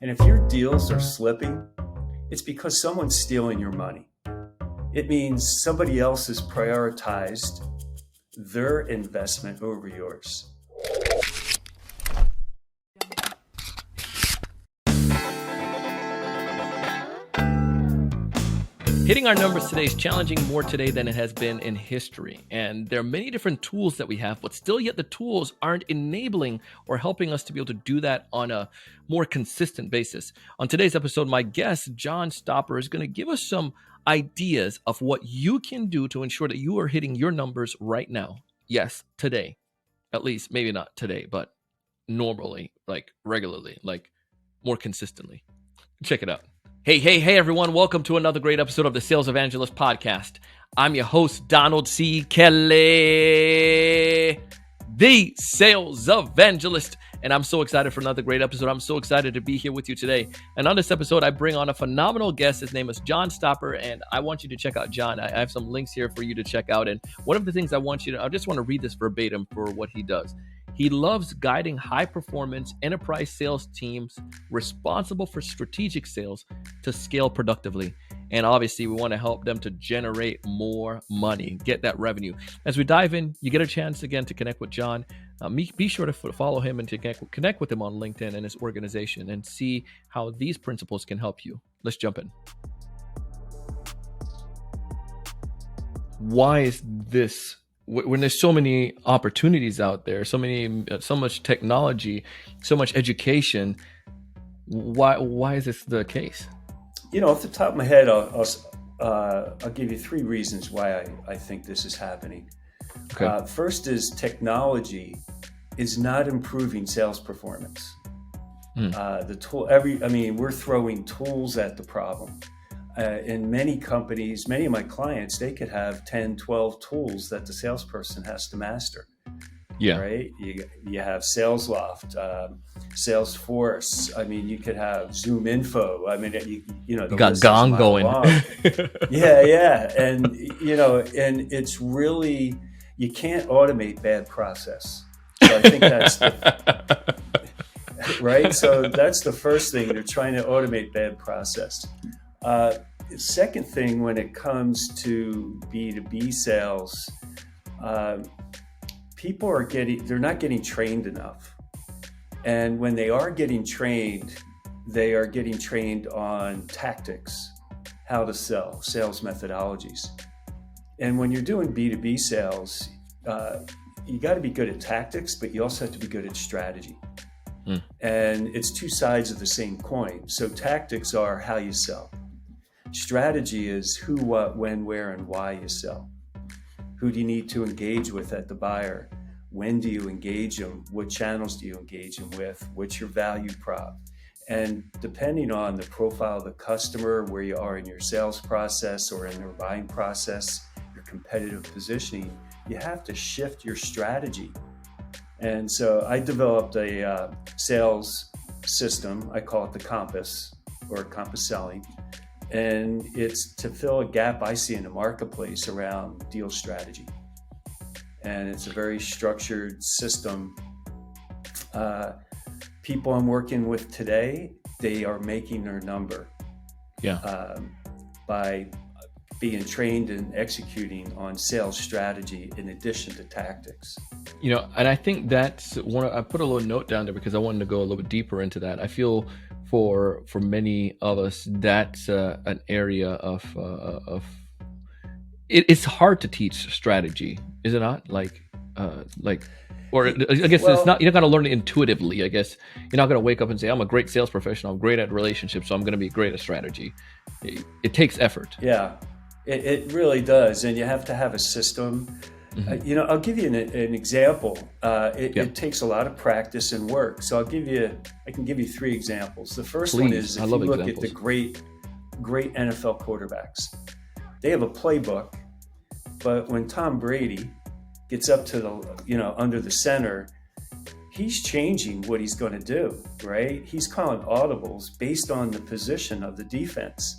And if your deals are slipping, it's because someone's stealing your money. It means somebody else has prioritized their investment over yours. Hitting our numbers today is challenging more today than it has been in history. And there are many different tools that we have, but still yet the tools aren't enabling or helping us to be able to do that on a more consistent basis. On today's episode, my guest, John Stopper, is going to give us some ideas of what you can do to ensure that you are hitting your numbers right now. Yes, today. At least, maybe not today, but normally, like regularly, like more consistently. Check it out. Hey, everyone. Welcome to another great episode of the Sales Evangelist Podcast. I'm your host, Donald C. Kelly, the Sales Evangelist. And I'm so excited for another great episode. I'm so excited to be here with you today. And on this episode, I bring on a phenomenal guest. His name is John Stopper. And I want you to check out John. I have some links here for you to check out. And one of the things I just want to read this verbatim for what he does. He loves guiding high-performance enterprise sales teams responsible for strategic sales to scale productively. And obviously, we want to help them to generate more money, get that revenue. As we dive in, you get a chance again to connect with John. Be sure to follow him and to connect with him on LinkedIn and his organization and see how these principles can help you. Let's jump in. Why is this? When there's so many opportunities out there, so much technology, so much education, why is this the case? You know, off the top of my head, I'll give you three reasons why I think this is happening. Okay. First is technology is not improving sales performance. We're throwing tools at the problem. In many companies, many of my clients, they could have 10, 12 tools that the salesperson has to master. Yeah. Right? You have SalesLoft, Salesforce. I mean, you could have Zoom Info. I mean, you got Gong going. Yeah. And, and it's really, you can't automate bad process. So I think that's right. So that's the first thing. They're trying to automate bad process. Second thing, when it comes to B2B sales, people they're not getting trained enough. And when they are getting trained on tactics, how to sell, sales methodologies. And when you're doing B2B sales, you got to be good at tactics, but you also have to be good at strategy. And it's two sides of the same coin. So tactics are how you sell. Strategy is who, what, when, where, and why you sell. Who do you need to engage with at the buyer? When do you engage them? What channels do you engage them with? What's your value prop? And depending on the profile of the customer, where you are in your sales process or in their buying process, your competitive positioning, you have to shift your strategy. And so I developed a sales system. I call it the Compass, or Compass Selling. And it's to fill a gap I see in the marketplace around deal strategy. And it's a very structured system. People I'm working with today, they are making their number by being trained and executing on sales strategy in addition to tactics. And I think that's one. I put a little note down there because I wanted to go a little bit deeper into that. I feel for many of us, that's an area of it's hard to teach strategy, is it not? Or I guess it's not. You're not going to learn it intuitively. I guess you're not going to wake up and say, "I'm a great sales professional. I'm great at relationships, so I'm going to be great at strategy." It takes effort. Yeah, it really does, and you have to have a system. Mm-hmm. I'll give you an example. It takes a lot of practice and work. So I can give you three examples. The first one is if you look at the great NFL quarterbacks, they have a playbook, but when Tom Brady gets up to the, under the center, he's changing what he's going to do, right? He's calling audibles based on the position of the defense,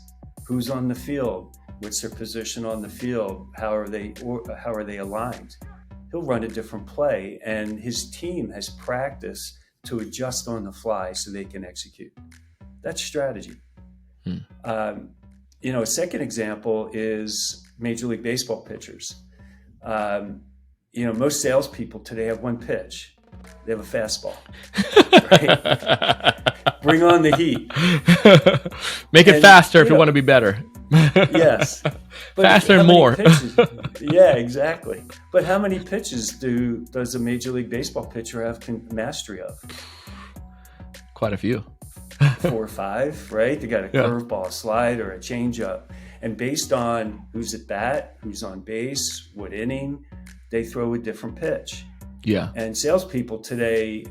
who's on the field, what's their position on the field, how are they aligned. He'll run a different play, and his team has practiced to adjust on the fly so they can execute. That's strategy. Hmm. A second example is Major League Baseball pitchers. Most salespeople today have one pitch. They have a fastball. Right? Bring on the heat. Make it faster if you want to be better. Yes. But faster and more. Yeah, exactly. But how many pitches does a Major League Baseball pitcher have mastery of? Quite a few. 4 or 5, right? They got a curveball, a slider, a changeup. And based on who's at bat, who's on base, what inning, they throw a different pitch. Yeah. And salespeople today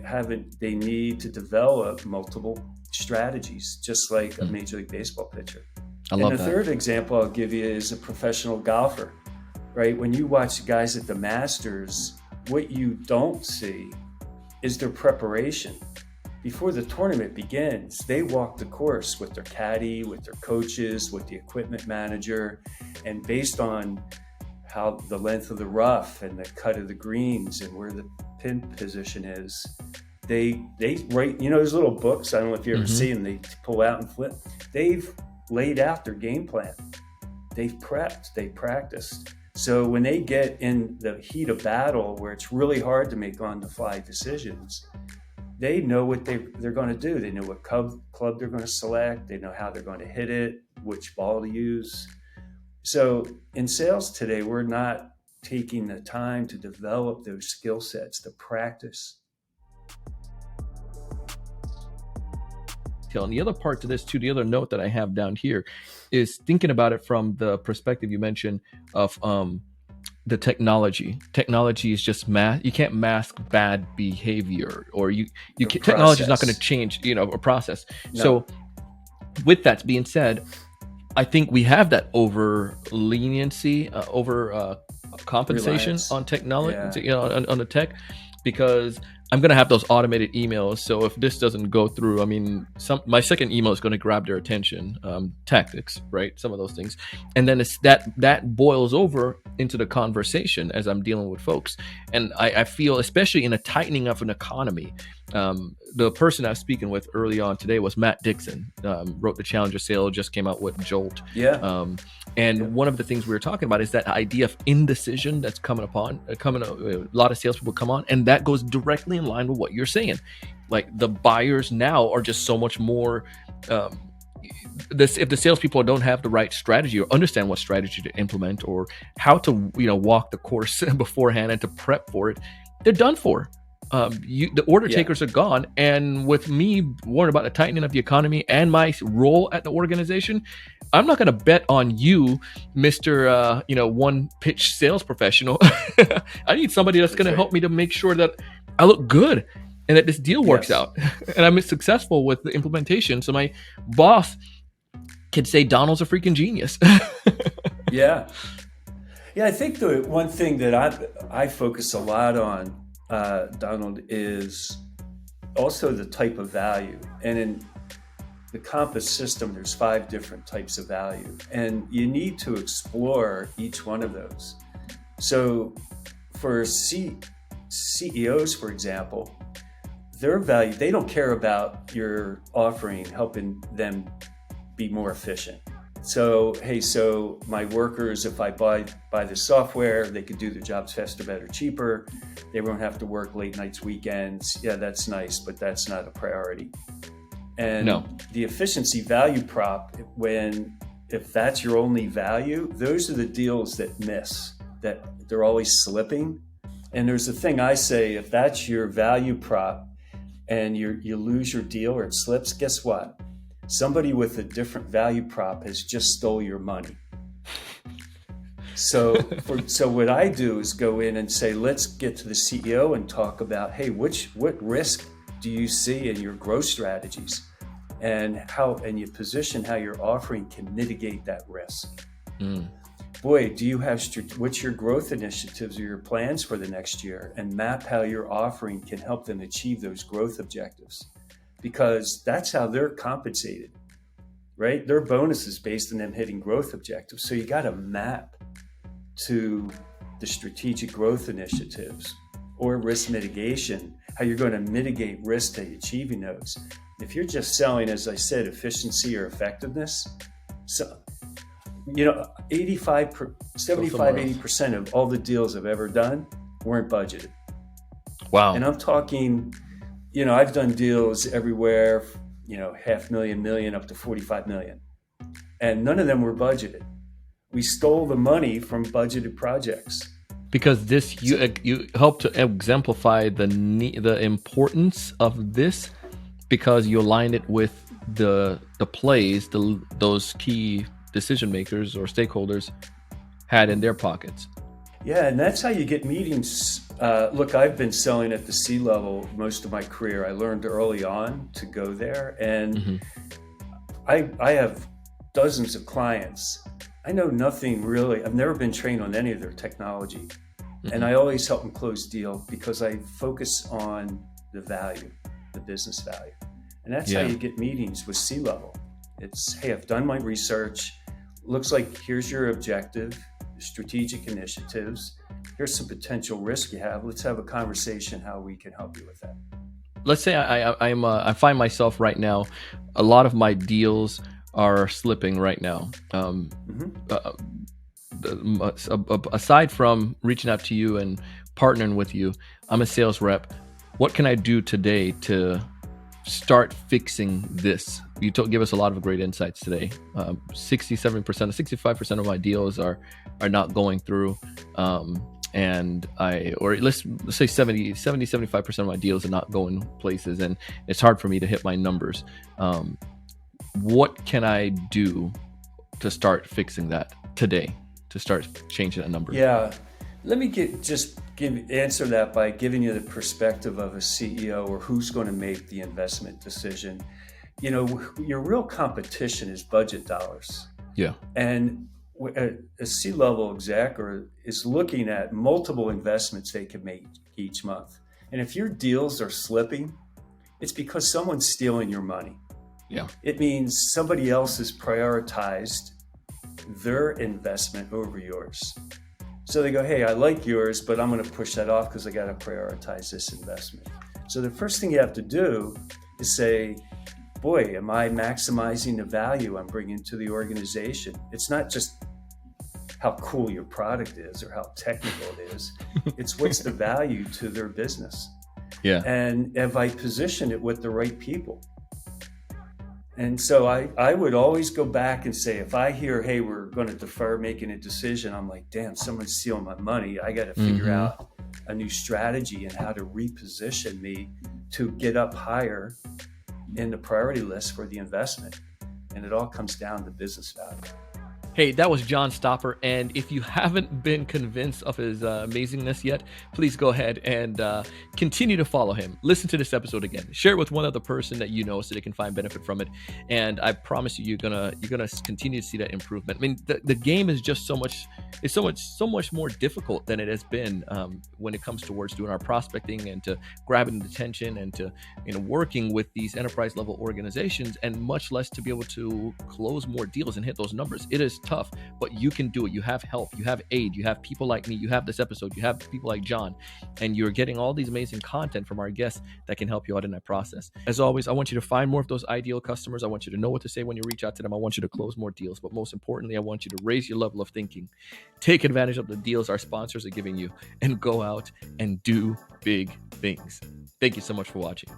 they need to develop multiple strategies, just like a Major League Baseball pitcher. I love that. And the third example I'll give you is a professional golfer, right? When you watch guys at the Masters, what you don't see is their preparation. Before the tournament begins, they walk the course with their caddy, with their coaches, with the equipment manager, and based on how the length of the rough and the cut of the greens and where the pin position is, they write, those little books, I don't know if you ever see them, they pull out and flip. They've laid out their game plan. They've prepped, they practiced. So when they get in the heat of battle where it's really hard to make on-the-fly decisions, they know what they're going to do. They know what club they're going to select. They know how they're going to hit it, which ball to use. So in sales today, we're not taking the time to develop those skill sets, to practice. And the other part to this too, the other note that I have down here is thinking about it from the perspective you mentioned of the technology. Technology is just you can't mask bad behavior, or technology is not going to change, a process. No. So with that being said, I think we have that over leniency, over compensation Reliance. On technology, on the tech, because I'm going to have those automated emails. So if this doesn't go through, my second email is going to grab their attention, tactics, right? Some of those things. And then it's that boils over into the conversation as I'm dealing with folks. And I feel, especially in a tightening of an economy, the person I was speaking with early on today was Matt Dixon, wrote the Challenger Sale, just came out with Jolt. Yeah. One of the things we were talking about is that idea of indecision that's a lot of salespeople come on, and that goes directly in line with what you're saying. Like the buyers now are just so much more, if the salespeople don't have the right strategy or understand what strategy to implement or how to, walk the course beforehand and to prep for it, they're done for. The order takers are gone. And with me worrying about the tightening of the economy and my role at the organization, I'm not going to bet on you, Mr. One pitch sales professional. I need somebody that's going to help me to make sure that I look good and that this deal works out and I'm successful with the implementation. So my boss can say Donald's a freaking genius. Yeah. I think the one thing that I focus a lot on, Donald, is also the type of value. And in the Compass system, there's 5 different types of value, and you need to explore each one of those. So for CEOs, for example, their value, they don't care about your offering helping them be more efficient. So, hey, my workers, if I buy the software, they could do their jobs faster, better, cheaper. They won't have to work late nights, weekends. Yeah, that's nice, but that's not a priority. And the efficiency value prop, if that's your only value, those are the deals that miss, that they're always slipping. And there's a thing I say, if that's your value prop and you lose your deal or it slips, guess what? Somebody with a different value prop has just stole your money. So what I do is go in and say, let's get to the CEO and talk about, hey, what risk do you see in your growth strategies, and you position how your offering can mitigate that risk. Boy, do you have what's your growth initiatives or your plans for the next year, and map how your offering can help them achieve those growth objectives, because that's how they're compensated, right? Their bonus is based on them hitting growth objectives. So you got to map to the strategic growth initiatives or risk mitigation how you're going to mitigate risk to achieving those. If you're just selling, as I said, efficiency or effectiveness, so 80% of all the deals I've ever done weren't budgeted. Wow. And I'm talking, I've done deals everywhere, $500,000, million up to 45 million. And none of them were budgeted. We stole the money from budgeted projects. Because you help to exemplify the importance of this, because you aligned it with the plays those key decision makers or stakeholders had in their pockets. Yeah, and that's how you get meetings. Look, I've been selling at the C-level most of my career. I learned early on to go there, and I have dozens of clients. I know nothing really. I've never been trained on any of their technology, and I always help them close deal because I focus on the value, the business value, and that's how you get meetings with C-level. It's, hey, I've done my research. Looks like here's your objective, strategic initiatives. Here's some potential risk you have. Let's have a conversation how we can help you with that. Let's say I find myself right now, a lot of my deals are slipping right now. Aside from reaching out to you and partnering with you, I'm a sales rep. What can I do today to start fixing this? You give us a lot of great insights today. 67%, 65% of my deals are not going through. Or let's say 75% of my deals are not going places, and it's hard for me to hit my numbers. What can I do to start fixing that today, to start changing that number? Yeah, let me answer that by giving you the perspective of a CEO or who's going to make the investment decision. Your real competition is budget dollars. Yeah. And a C-level exec is looking at multiple investments they can make each month. And if your deals are slipping, it's because someone's stealing your money. Yeah. It means somebody else has prioritized their investment over yours. So they go, hey, I like yours, but I'm going to push that off because I got to prioritize this investment. So the first thing you have to do is say, boy, am I maximizing the value I'm bringing to the organization? It's not just how cool your product is or how technical it is. It's what's the value to their business. Yeah. And have I positioned it with the right people? And so I would always go back and say, if I hear, hey, we're going to defer making a decision, I'm like, damn, someone's stealing my money. I got to figure out a new strategy and how to reposition me to get up higher in the priority list for the investment. And it all comes down to business value. Hey, that was John Stopper. And if you haven't been convinced of his amazingness yet, please go ahead and continue to follow him. Listen to this episode again. Share it with one other person that you know so they can find benefit from it. And I promise you're gonna continue to see that improvement. I mean, the game is just so much more difficult than it has been when it comes towards doing our prospecting and to grabbing the attention and to working with these enterprise level organizations, and much less to be able to close more deals and hit those numbers. It is tough, but you can do it. You have help, you have aid, you have people like me, you have this episode, you have people like John, and you're getting all these amazing content from our guests that can help you out in that process. As always, I want you to find more of those ideal customers. I want you to know what to say when you reach out to them. I want you to close more deals, but most importantly, I want you to raise your level of thinking. Take advantage of the deals our sponsors are giving you and go out and do big things. Thank you so much for watching.